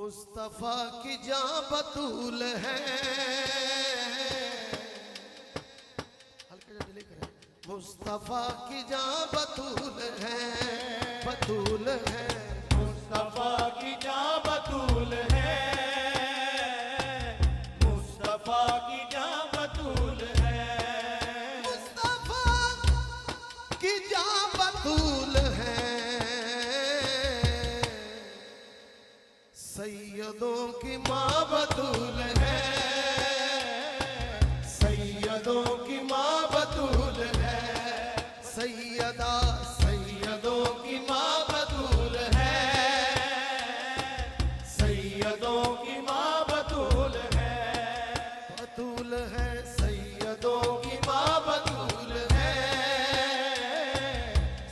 मुस्तफा की जां बतूल है, हल्का डिले करें। मुस्तफा की जां बतूल है, बतूल है। मुस्तफा की जां बतूल है, मुस्तफा की जां बतूल है। मुस्तफा की जां बतूल है, सैयदों की माँ बतूल है, सैयदों की माँ बतूल है। सैयदा सैयदों की माँ बतूल है, सैयदों की माँ बतूल है, बतूल है। सैयदों की माँ बतूल है,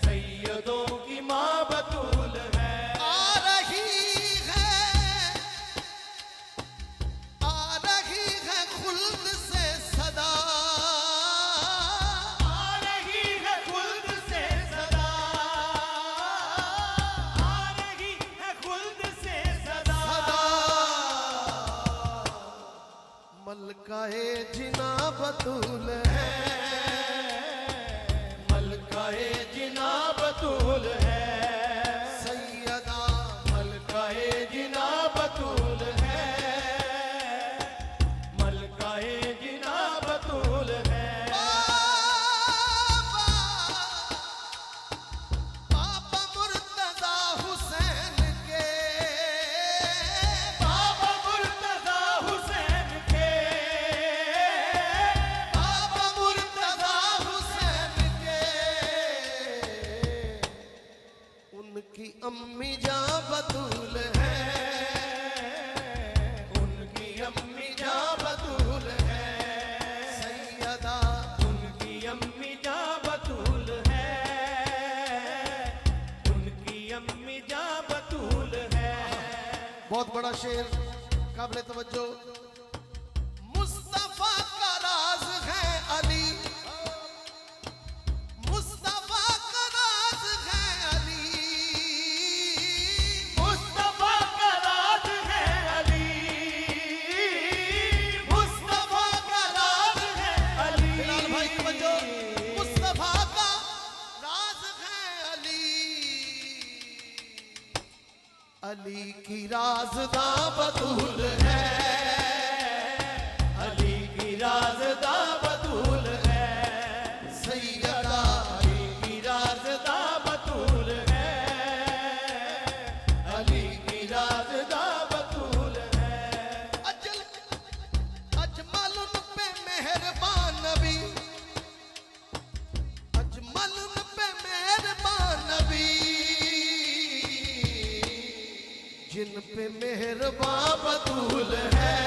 सैयदों की माँ बतूल है। आ रही है खुल्द से सदा, आ रही है खुल्द से सदा, आ रही है खुल्द से सदा। मलकाए जिना बतूल है, मलकाए जिना बतूल है, सैयदा मलकाए जिना बतूल है, मलकाए जिना बतूल है। बाबा मुर्तजा हुसैन के, बाबा मुर्तजा हुसैन के, बाबा मुर्तजा हुसैन के, उनकी अम्मी जां बतूल है, उनकी अम्मी जां बतूल है, सैयदा उनकी अम्मी जां बतूल है, उनकी अम्मी जां बतूल है। बहुत बड़ा शेर, काबिल तवज्जो। मुस्तफा का राज है अली, मुस्तफा का राज है अली, मुस्तफा का राज है अली, मुस्तफा का राज है अली। बिलाल भाई तवज्जो। मुस्तफा का राज है अली, अली की राज़दा बतूल है, अली की राज़दा बतूल है, सैयदा अली की राज़दा बतूल है, अली की राज़दा बतूल है। अजमल उन पे मेहरबान नबी, अजमल उन पे मेहरबान नबी, जिन पे मेहरबान बतूल है,